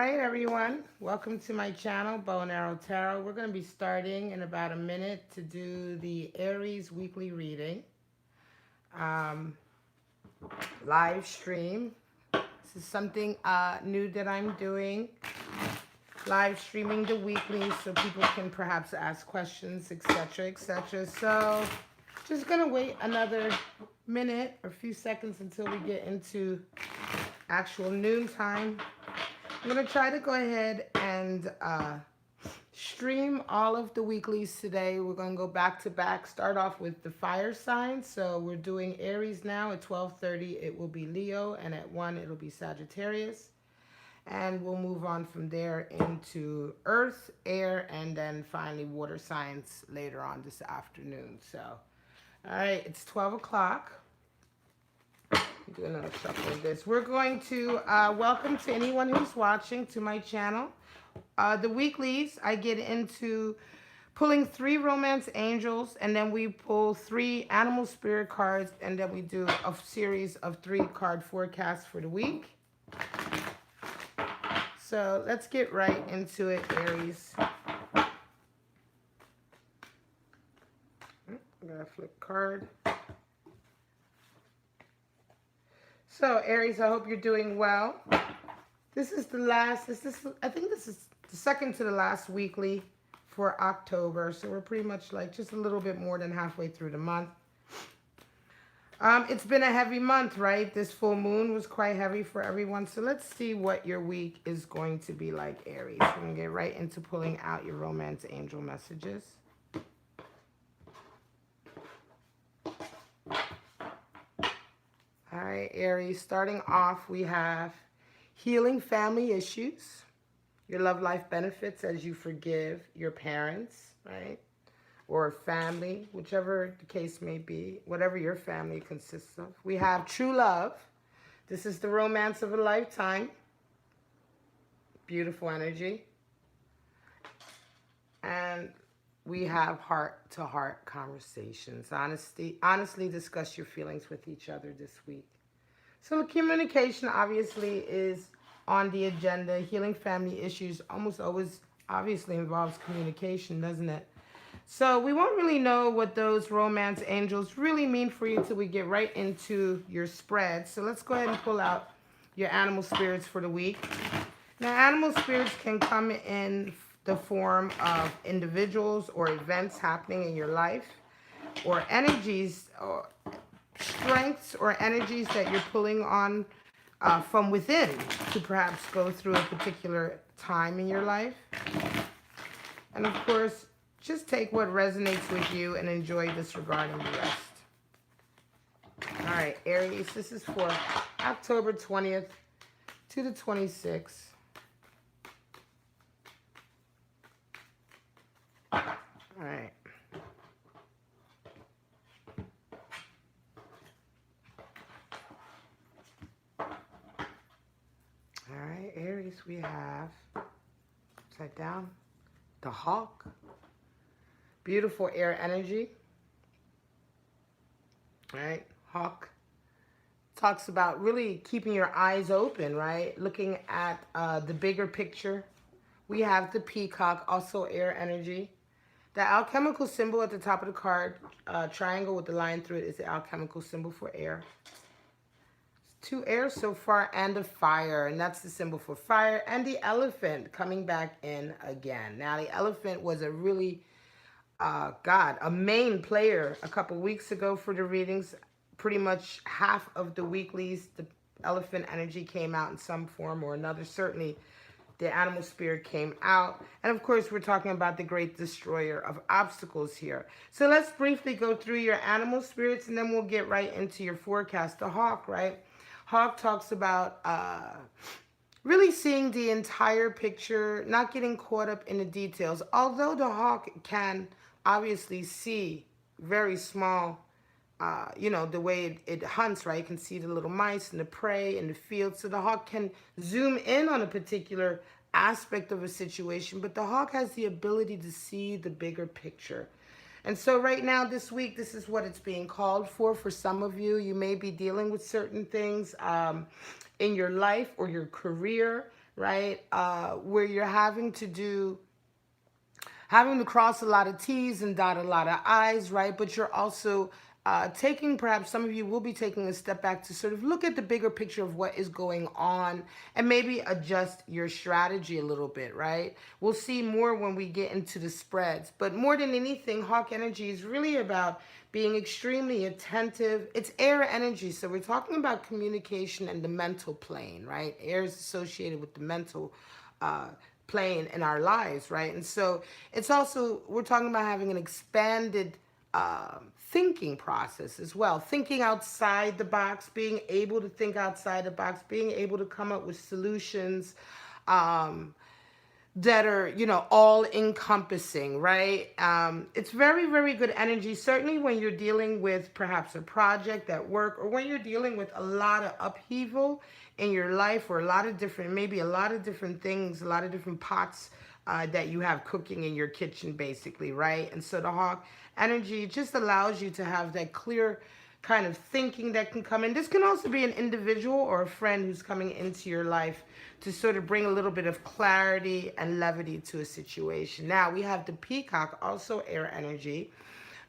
right, everyone. Welcome to my channel, Bow and Arrow Tarot. We're going to be starting in about a minute to do the Aries weekly reading. Live stream. This is something new that I'm doing. Live streaming the weekly so people can perhaps ask questions, etc., etc. So just going to wait another minute or a few seconds until we get into actual noon time. I'm going to try to go ahead and stream all of the weeklies today. We're going to go back to back. Start off with the fire signs. So we're doing Aries now. At 12:30 it will be Leo, and at 1 it'll be Sagittarius. And we'll move on from there into Earth, Air, and then finally water signs later on this afternoon. So, all right, it's 12 o'clock. Do another shuffle of this. We're going to welcome to anyone who's watching to my channel. The weeklies, I get into pulling 3 romance angels, and then we pull 3 animal spirit cards, and then we do a series of 3 card forecasts for the week. So let's get right into it, Aries. I'm gonna flip card. So, Aries, I hope you're doing well. This is the last, I think this is the second to the last weekly for October. So we're pretty much like just a little bit more than halfway through the month. It's been a heavy month, right? This full moon was quite heavy for everyone. So let's see what your week is going to be like, Aries. We're going to get right into pulling out your romance angel messages. All right, Aries, starting off, we have healing family issues, your love life benefits as you forgive your parents, right? Or family, whichever the case may be, whatever your family consists of. We have true love. This is the romance of a lifetime. Beautiful energy. And we have heart-to-heart conversations. Honestly discuss your feelings with each other this week. So communication obviously is on the agenda. Healing family issues almost always obviously involves communication, doesn't it? So we won't really know what those romance angels really mean for you until we get right into your spread. So let's go ahead and pull out your animal spirits for the week. Now, animal spirits can come in the form of individuals or events happening in your life, or energies or strengths or energies that you're pulling on from within to perhaps go through a particular time in your life. And of course, just take what resonates with you and enjoy disregarding the rest. All right, Aries, this is for October 20th to the 26th. All right. All right, Aries, we have upside down the hawk. Beautiful air energy. All right, hawk talks about really keeping your eyes open, right? Looking at the bigger picture. We have the peacock, also air energy. The alchemical symbol at the top of the card, triangle with the line through it, is the alchemical symbol for air. 2 airs so far, and a fire, and that's the symbol for fire. And the elephant coming back in again. Now, the elephant was a really, a main player a couple weeks ago for the readings. Pretty much half of the weeklies, the elephant energy came out in some form or another. Certainly, the animal spirit came out. And of course, we're talking about the great destroyer of obstacles here. So let's briefly go through your animal spirits, and then we'll get right into your forecast. The hawk, right? Hawk talks about really seeing the entire picture, not getting caught up in the details. Although the hawk can obviously see very small, the way it hunts, right? You can see the little mice and the prey in the field. So the hawk can zoom in on a particular aspect of a situation, but the hawk has the ability to see the bigger picture. And so right now, this week, this is what it's being called for. For some of you, you may be dealing with certain things in your life or your career, right? Where you're having to cross a lot of T's and dot a lot of I's, right? But you're also taking, perhaps some of you will be taking a step back to sort of look at the bigger picture of what is going on and maybe adjust your strategy a little bit, right? We'll see more when we get into the spreads. But more than anything, Hawk energy is really about being extremely attentive. It's air energy, so we're talking about communication and the mental plane, right? Air is associated with the mental uh, plane in our lives, right? And so it's also, we're talking about having an expanded thinking process as well, thinking outside the box, being able to think outside the box, being able to come up with solutions um, that are, all encompassing, right? It's very, very good energy, certainly when you're dealing with perhaps a project at work, or when you're dealing with a lot of upheaval in your life, or a lot of different, maybe a lot of different things, a lot of different pots that you have cooking in your kitchen, basically, right? And so the hawk energy just allows you to have that clear kind of thinking that can come in. This can also be an individual or a friend who's coming into your life to sort of bring a little bit of clarity and levity to a situation. Now we have the peacock, also air energy.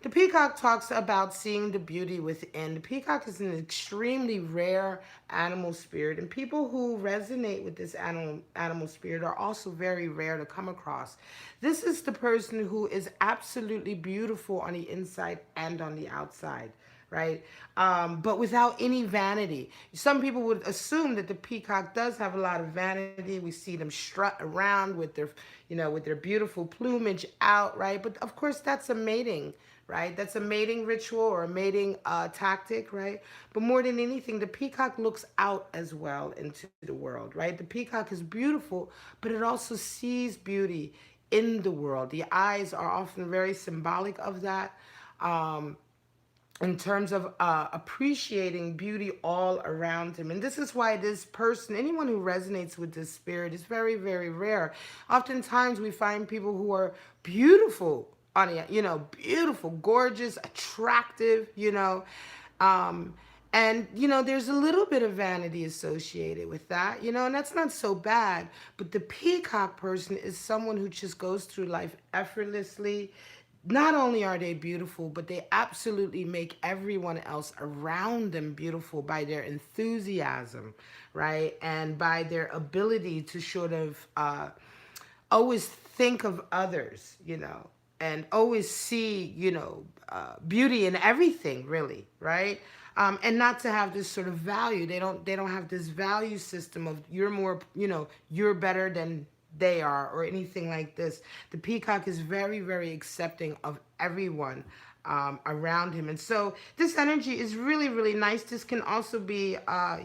The peacock talks about seeing the beauty within. The peacock is an extremely rare animal spirit, and people who resonate with this animal spirit are also very rare to come across. This is the person who is absolutely beautiful on the inside and on the outside, right? But without any vanity. Some people would assume that the peacock does have a lot of vanity. We see them strut around with their, with their beautiful plumage out, right? But of course, that's a mating, right? That's a mating ritual or a mating tactic, right? But more than anything, the peacock looks out as well into the world, right? The peacock is beautiful, but it also sees beauty in the world. The eyes are often very symbolic of that. In terms of appreciating beauty all around him. And this is why this person, anyone who resonates with this spirit, is very, very rare. Oftentimes we find people who are beautiful, on it, beautiful, gorgeous, attractive, um, and, there's a little bit of vanity associated with that, and that's not so bad. But the peacock person is someone who just goes through life effortlessly. Not only are they beautiful, but they absolutely make everyone else around them beautiful by their enthusiasm, right? And by their ability to sort of always think of others, and always see, beauty in everything, really, right? And not to have this sort of value. They don't have this value system of you're more, you're better than they are, or anything like this. The peacock is very, very accepting of everyone around him. And so this energy is really, really nice. This can also be,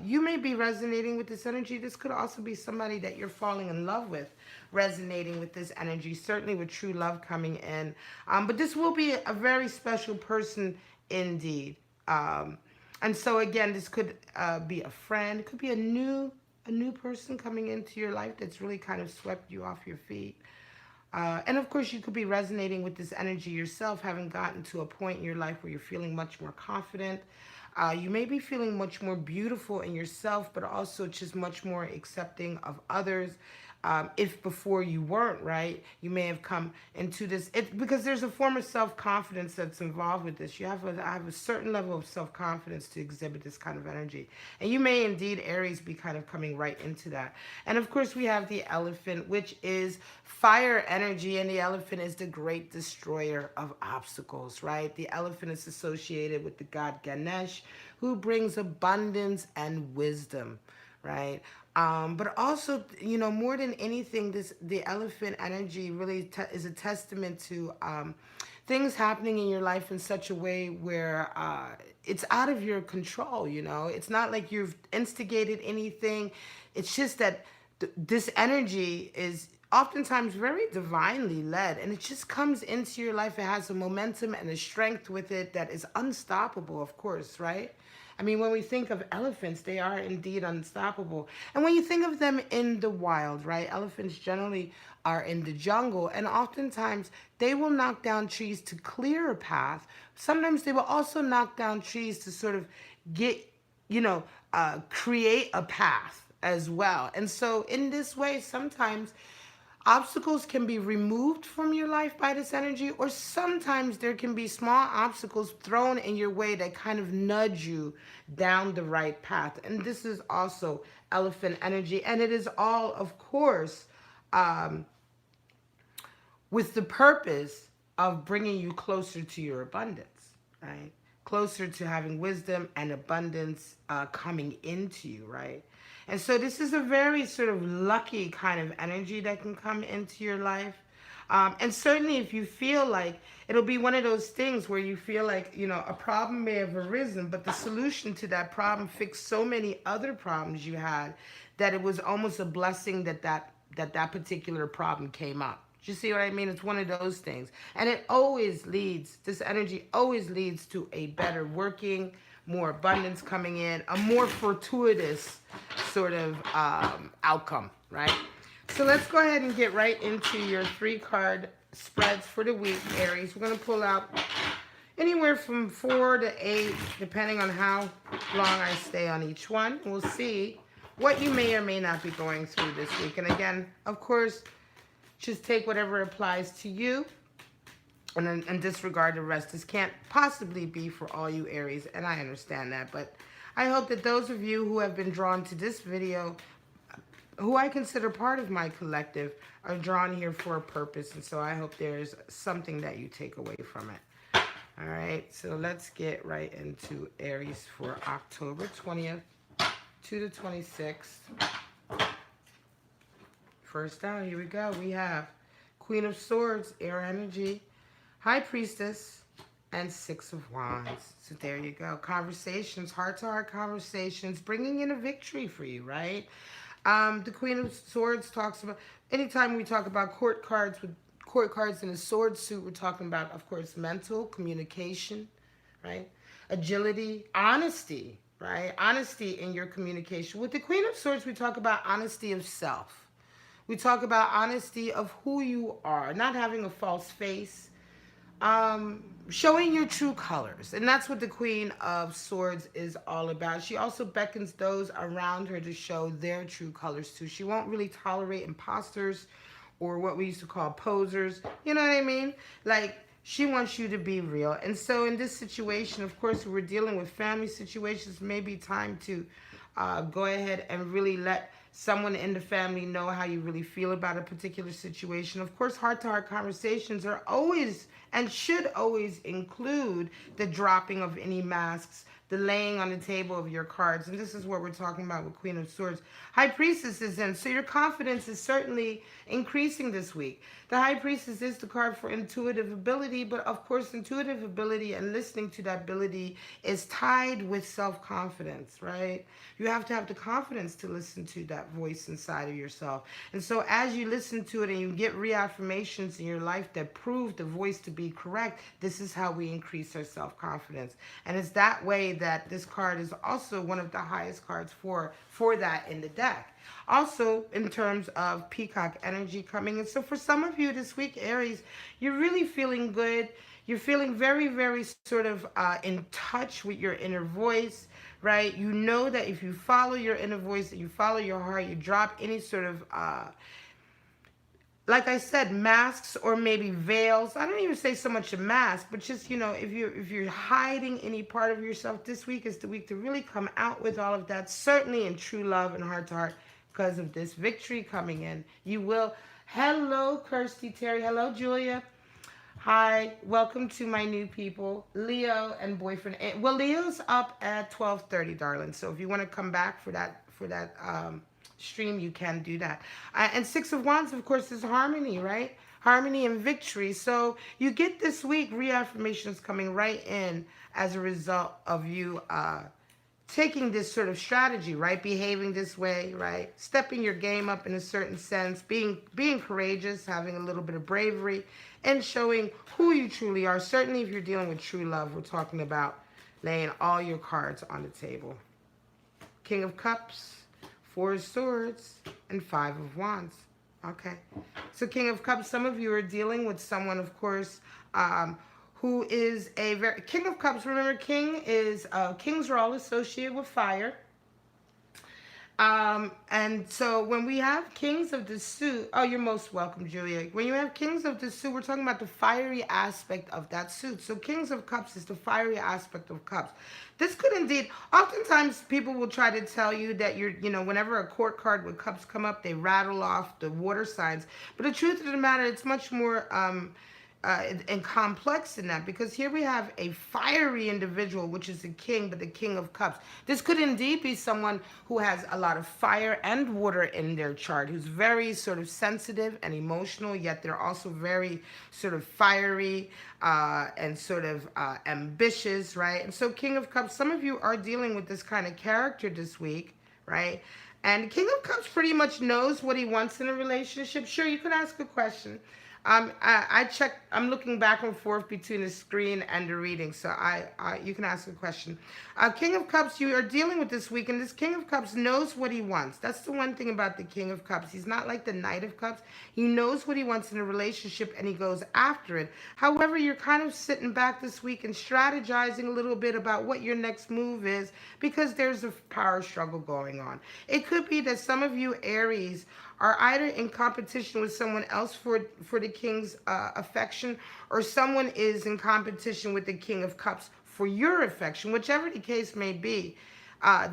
you may be resonating with this energy. This could also be somebody that you're falling in love with, resonating with this energy, certainly with true love coming in. But this will be a very special person indeed. And so again, this could be a friend. It could be a new person coming into your life that's really kind of swept you off your feet. And of course, you could be resonating with this energy yourself, having gotten to a point in your life where you're feeling much more confident. You may be feeling much more beautiful in yourself, but also just much more accepting of others. If before you weren't, right, you may have come into this, because there's a form of self-confidence that's involved with this. I have a certain level of self-confidence to exhibit this kind of energy. And you may indeed, Aries, be kind of coming right into that. And of course, we have the elephant, which is fire energy, and the elephant is the great destroyer of obstacles, right? The elephant is associated with the god Ganesha, who brings abundance and wisdom, right? But also, more than anything, the elephant energy really is a testament to things happening in your life in such a way where it's out of your control. It's not like you've instigated anything. It's just that this energy is oftentimes very divinely led, and it just comes into your life. It has a momentum and a strength with it that is unstoppable, of course, right? I mean, when we think of elephants, they are indeed unstoppable. And when you think of them in the wild, right, elephants generally are in the jungle, and oftentimes they will knock down trees to clear a path. Sometimes they will also knock down trees to sort of get, create a path, as well. And so in this way, sometimes obstacles can be removed from your life by this energy, or sometimes there can be small obstacles thrown in your way that kind of nudge you down the right path. And this is also elephant energy, and it is all, of course, um, with the purpose of bringing you closer to your abundance, right? Closer to having wisdom and abundance coming into you, right? And so this is a very sort of lucky kind of energy that can come into your life. And certainly if you feel like, it'll be one of those things where you feel like, you know, a problem may have arisen, but the solution to that problem fixed so many other problems you had that it was almost a blessing that that particular problem came up. Do you see what I mean? It's one of those things. And it always leads, this energy always leads to a better working, more abundance coming in, a more fortuitous sort of outcome, right? So let's go ahead and get right into your 3-card spreads for the week, Aries. We're going to pull out anywhere from 4 to 8, depending on how long I stay on each one. We'll see what you may or may not be going through this week. And again, of course, just take whatever applies to you and disregard the rest. This can't possibly be for all you Aries, and I understand that. But I hope that those of you who have been drawn to this video, who I consider part of my collective, are drawn here for a purpose. And so I hope there's something that you take away from it. All right, so let's get right into Aries for October 20th to the 26th. First out, here we go. We have Queen of Swords, air energy, High Priestess, and 6 of Wands. So there you go. Conversations, heart-to-heart conversations, bringing in a victory for you, right? The Queen of Swords talks about, anytime we talk about court cards with court cards in a sword suit, we're talking about, of course, mental communication, right? Agility, honesty, right? Honesty in your communication. With the Queen of Swords, we talk about honesty of self. We talk about honesty of who you are, not having a false face, showing your true colors. And that's what the Queen of Swords is all about. She also beckons those around her to show their true colors too. She won't really tolerate imposters or what we used to call posers. You know what I mean? Like, she wants you to be real. And so in this situation, of course, we're dealing with family situations. Maybe time to go ahead and really let someone in the family know how you really feel about a particular situation. Of course, heart-to-heart conversations are always and should always include the dropping of any masks, the laying on the table of your cards. And this is what we're talking about with Queen of Swords. High Priestess is in, so your confidence is certainly increasing this week. The High Priestess is the card for intuitive ability, but of course, intuitive ability and listening to that ability is tied with self-confidence, right? You have to have the confidence to listen to that voice inside of yourself. And so as you listen to it and you get reaffirmations in your life that prove the voice to be correct, this is how we increase our self-confidence. And it's that way that this card is also one of the highest cards for that in the deck. Also, in terms of peacock energy coming in. So for some of you this week, Aries, you're really feeling good. You're feeling very, very sort of in touch with your inner voice, right? You know that if you follow your inner voice, that you follow your heart, you drop any sort of, like I said, masks or maybe veils. I don't even say so much a mask, but just, you know, if you're hiding any part of yourself, this week is the week to really come out with all of that, certainly in true love and heart-to-heart, because of this victory coming in. You will. Hello, Kirsty Terry. Hello, Julia. Hi, welcome to my new people, Leo and boyfriend. Well, Leo's up at 12:30, darling. So if you want to come back for that stream, you can do that. And 6 of Wands, of course, is harmony, right? Harmony and victory. So you get this week reaffirmations coming right in as a result of you taking this sort of strategy, right? Behaving this way, right? Stepping your game up in a certain sense, being courageous, having a little bit of bravery, and showing who you truly are. Certainly if you're dealing with true love, we're talking about laying all your cards on the table. King of Cups, 4 of Swords, and 5 of Wands. Okay. So King of Cups, some of you are dealing with someone, of course, who is a very... King of Cups, remember, kings are all associated with fire. And so when we have kings of the suit, oh, you're most welcome, Julia. When you have kings of the suit, we're talking about the fiery aspect of that suit. So kings of cups is the fiery aspect of cups. This could indeed, oftentimes people will try to tell you that whenever a court card with cups come up, they rattle off the water signs. But the truth of the matter, it's much more and complex than that, because here we have a fiery individual, which is the king, but the king of cups. This could indeed be someone who has a lot of fire and water in their chart, who's very sort of sensitive and emotional, yet they're also very sort of fiery and sort of ambitious, right? And so king of cups, some of you are dealing with this kind of character this week, right? And king of cups pretty much knows what he wants in a relationship. Sure, you could ask a question. I check. I'm looking back and forth between the screen and the reading, so you can ask a question. King of Cups, you are dealing with this week, and this King of Cups knows what he wants. That's the one thing about the King of Cups. He's not like the Knight of Cups. He knows what he wants in a relationship, and he goes after it. However, you're kind of sitting back this week and strategizing a little bit about what your next move is, because there's a power struggle going on. It could be that some of you Aries are either in competition with someone else for the king's affection, or someone is in competition with the king of cups for your affection. Whichever the case may be,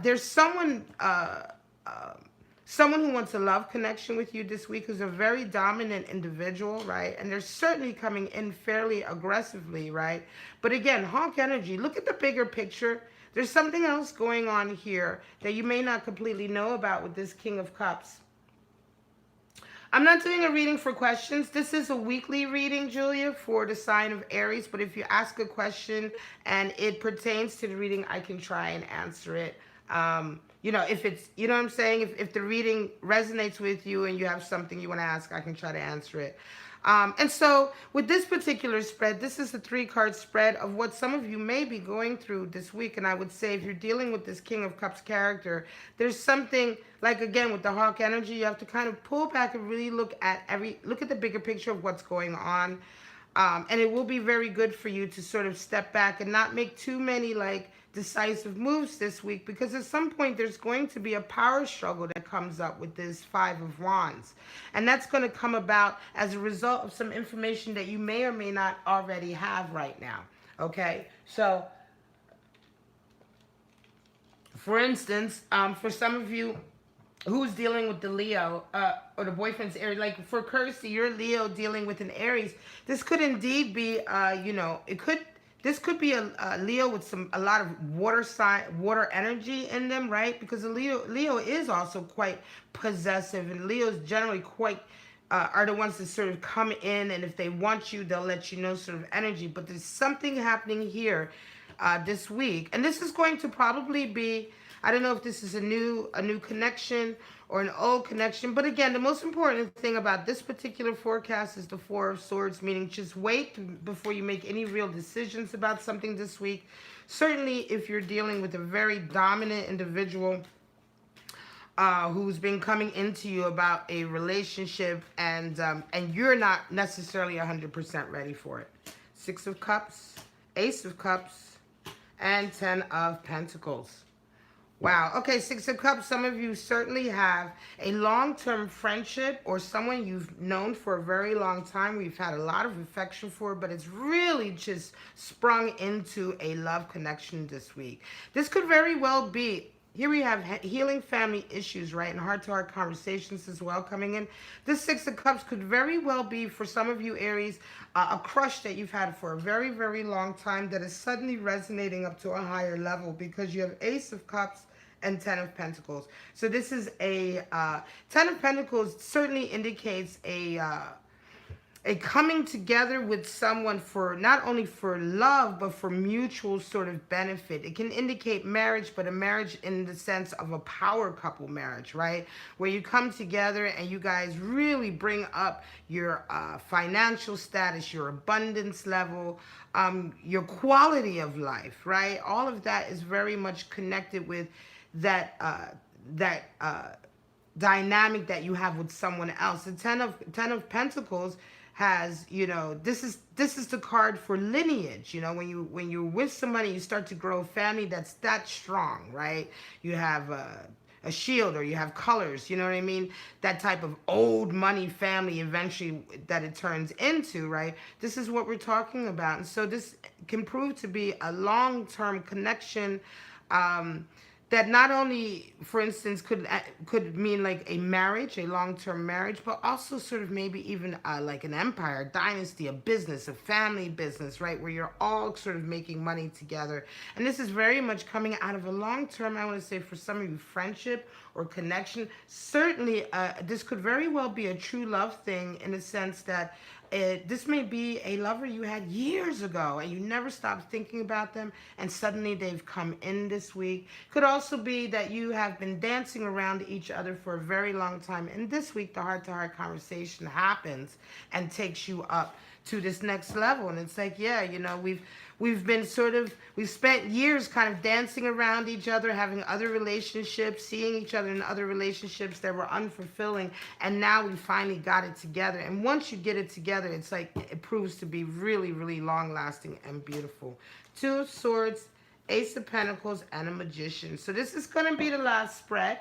there's someone who wants a love connection with you this week, who's a very dominant individual, right? And they're certainly coming in fairly aggressively, right? But again, Hawk energy, look at the bigger picture. There's something else going on here that you may not completely know about with this king of cups. I'm not doing a reading for questions. This is a weekly reading, Julia, for the sign of Aries. But if you ask a question and it pertains to the reading, I can try and answer it. If it's, you know what I'm saying? If the reading resonates with you and you have something you want to ask, I can try to answer it. And so with this particular spread, this is a 3-card spread of what some of you may be going through this week. And I would say if you're dealing with this King of Cups character, there's something like, again, with the Hawk energy, you have to kind of pull back and really look at the bigger picture of what's going on. And it will be very good for you to sort of step back and not make too many decisive moves this week, because at some point there's going to be a power struggle that comes up with this 5 of Wands, and that's going to come about as a result of some information that you may or may not already have right now. Okay, so for instance, for some of you who's dealing with the Leo or the boyfriend's Aries, like for Kirsty, you're Leo dealing with an Aries. This could indeed be, this could be a Leo with a lot of water energy in them, right? Because Leo is also quite possessive, and Leo's generally quite are the ones that sort of come in, and if they want you, they'll let you know, sort of energy. But there's something happening here this week, and this is going to probably be, I don't know if this is a new connection or an old connection. But again, the most important thing about this particular forecast is the 4 of Swords, meaning just wait before you make any real decisions about something this week. Certainly if you're dealing with a very dominant individual who's been coming into you about a relationship, and you're not necessarily 100% ready for it. 6 of Cups, Ace of Cups, and 10 of Pentacles. Wow. Okay, 6 of Cups. Some of you certainly have a long-term friendship or someone you've known for a very long time. We've had a lot of affection for, but it's really just sprung into a love connection this week. This could very well be, here we have healing family issues, right? And heart-to-heart conversations as well coming in. This 6 of Cups could very well be, for some of you Aries, a crush that you've had for a very, very long time that is suddenly resonating up to a higher level, because you have Ace of Cups and 10 of Pentacles. So this is a 10 of Pentacles certainly indicates a coming together with someone for not only for love, but for mutual sort of benefit. It can indicate marriage, but a marriage in the sense of a power couple marriage, right? Where you come together and you guys really bring up your financial status, your abundance level, your quality of life, right? All of that is very much connected with that dynamic that you have with someone else. The 10 of Pentacles has, this is the card for lineage. When you're with somebody, you start to grow a family that's that strong, right? You have a shield, or you have colors, you know what I mean? That type of old money family eventually that it turns into, right? This is what we're talking about. And so this can prove to be a long-term connection, that not only, for instance, could mean like a marriage, a long-term marriage, but also sort of maybe even like an empire, a dynasty, a business, a family business, right, where you're all sort of making money together. And this is very much coming out of a long-term, I want to say, for some of you, friendship or connection. Certainly, this could very well be a true love thing, in a sense that this may be a lover you had years ago and you never stopped thinking about them, and suddenly they've come in this week. Could also be that you have been dancing around each other for a very long time, and this week the heart-to-heart conversation happens and takes you up to this next level. And it's like, yeah, you know, we've been sort of, we've spent years kind of dancing around each other, having other relationships, seeing each other in other relationships that were unfulfilling, and now we finally got it together. And once you get it together, it's like it proves to be really, really long lasting and beautiful. Two of Swords, Ace of Pentacles, and a Magician. So this is going to be the last spread,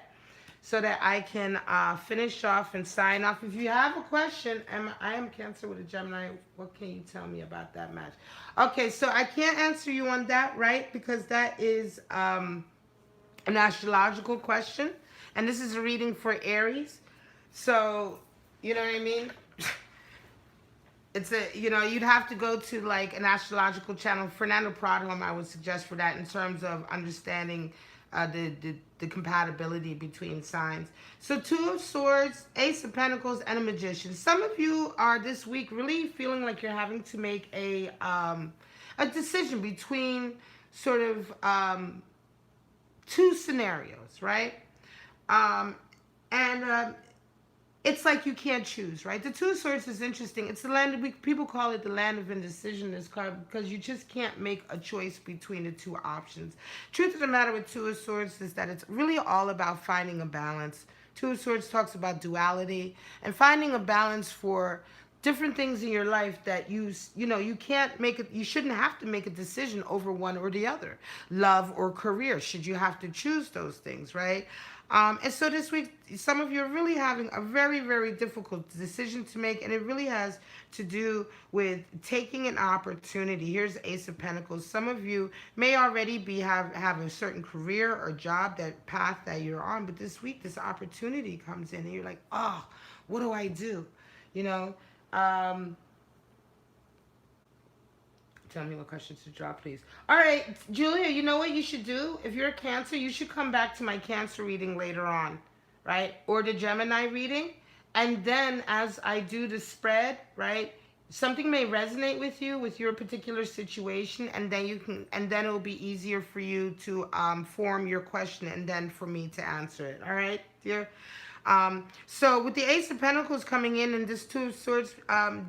so that I can finish off and sign off. If you have a question, I am Cancer with a Gemini, what can you tell me about that match? Okay, so I can't answer you on that, right? Because that is an astrological question. And this is a reading for Aries. So, you know what I mean? It's a, you know, you'd have to go to like an astrological channel. Fernando Pradholm, I would suggest for that, in terms of understanding the compatibility between signs. So Two of Swords, Ace of Pentacles, and a Magician. Some of you are this week really feeling like you're having to make a decision between sort of two scenarios, right? It's like you can't choose, right? The Two of Swords is interesting. It's the land, people call it the land of indecision, this card, because you just can't make a choice between the two options. Truth of the matter with Two of Swords is that it's really all about finding a balance. Two of Swords talks about duality and finding a balance for different things in your life that you know, you can't make it, you shouldn't have to make a decision over one or the other. Love or career, should you have to choose those things, right? And so this week, some of you are really having a very, very difficult decision to make, and it really has to do with taking an opportunity. Here's the Ace of Pentacles. Some of you may already have a certain career or job, that path that you're on, but this week, this opportunity comes in, and you're like, oh, what do I do? You know? Tell me what questions to draw, please. All right, Julia, you know what you should do? If you're a Cancer, you should come back to my Cancer reading later on, right? Or the Gemini reading. And then as I do the spread, right, something may resonate with you, with your particular situation, and then you can, and then it'll be easier for you to form your question, and then for me to answer it. All right, dear? So with the Ace of Pentacles coming in and this Two of Swords,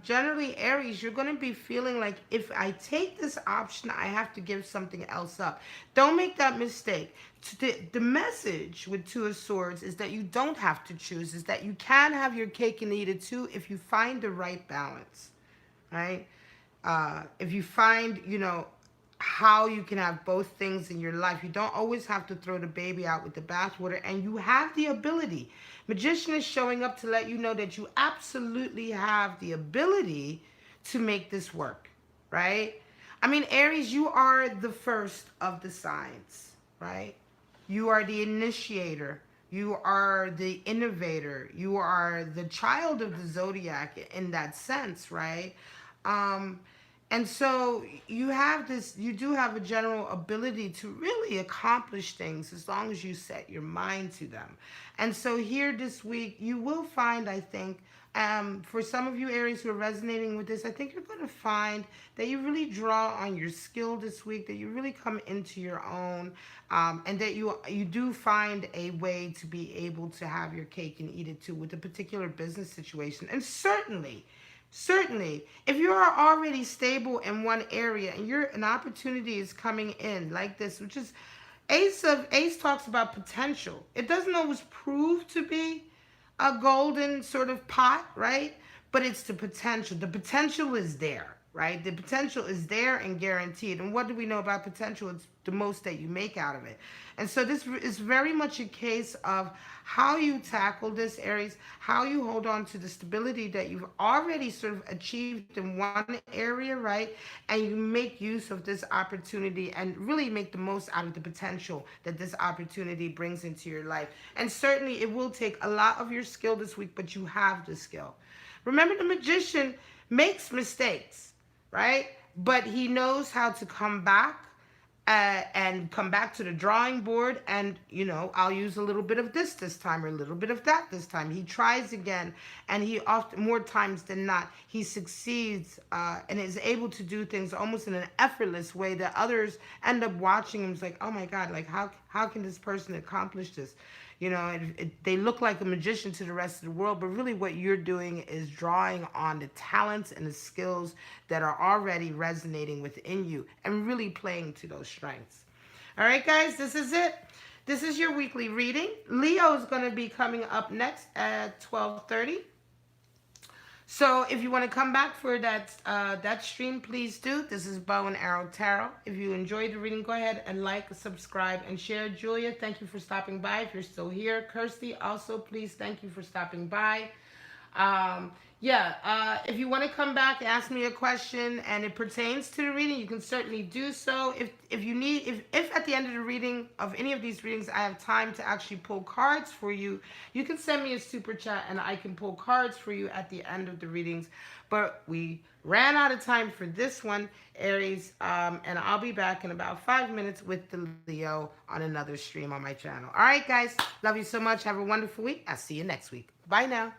generally Aries, you're going to be feeling like, if I take this option, I have to give something else up. Don't make that mistake. The message with Two of Swords is that you don't have to choose, is that you can have your cake and eat it too if you find the right balance, right? If you find, you know, how you can have both things in your life. You don't always have to throw the baby out with the bathwater, and you have the ability. Magician is showing up to let you know that you absolutely have the ability to make this work, right? I mean, Aries, you are the first of the signs, right? You are the initiator. You are the innovator. You are the child of the zodiac in that sense, right? And so you have this, you do have a general ability to really accomplish things as long as you set your mind to them. And so here this week, you will find, I think, for some of you Aries who are resonating with this, I think you're going to find that you really draw on your skill this week, that you really come into your own, and that you do find a way to be able to have your cake and eat it too with a particular business situation. And certainly, if you are already stable in one area and an opportunity is coming in like this, which is Ace talks about potential. It doesn't always prove to be a golden sort of pot, right? But it's the potential. The potential is there. right? The potential is there and guaranteed. And what do we know about potential? It's the most that you make out of it. And so this is very much a case of how you tackle this, Aries, how you hold on to the stability that you've already sort of achieved in one area, right? And you make use of this opportunity and really make the most out of the potential that this opportunity brings into your life. And certainly it will take a lot of your skill this week, but you have the skill. Remember, the magician makes mistakes, right? But he knows how to come back and come back to the drawing board, and I'll use a little bit of this time, or a little bit of that this time. He tries again, and he often, more times than not, he succeeds, and is able to do things almost in an effortless way that others end up watching him. It's like, oh my god, like how can this person accomplish this? They look like a magician to the rest of the world, but really what you're doing is drawing on the talents and the skills that are already resonating within you and really playing to those strengths. All right, guys, this is it. This is your weekly reading. Leo is going to be coming up next at 12:30. So if you want to come back for that stream, please do. This is Bow and Arrow Tarot. If you enjoyed the reading, go ahead and like, subscribe, and share. Julia, thank you for stopping by. If you're still here, Kirsty, also please thank you for stopping by. If you want to come back and ask me a question and it pertains to the reading, you can certainly do so. If at the end of the reading of any of these readings I have time to actually pull cards for you, you can send me a super chat and I can pull cards for you at the end of the readings. But we ran out of time for this one, Aries, and I'll be back in about 5 minutes with the Leo on another stream on my channel. All right, guys, love you so much. Have a wonderful week. I'll see you next week. Bye now.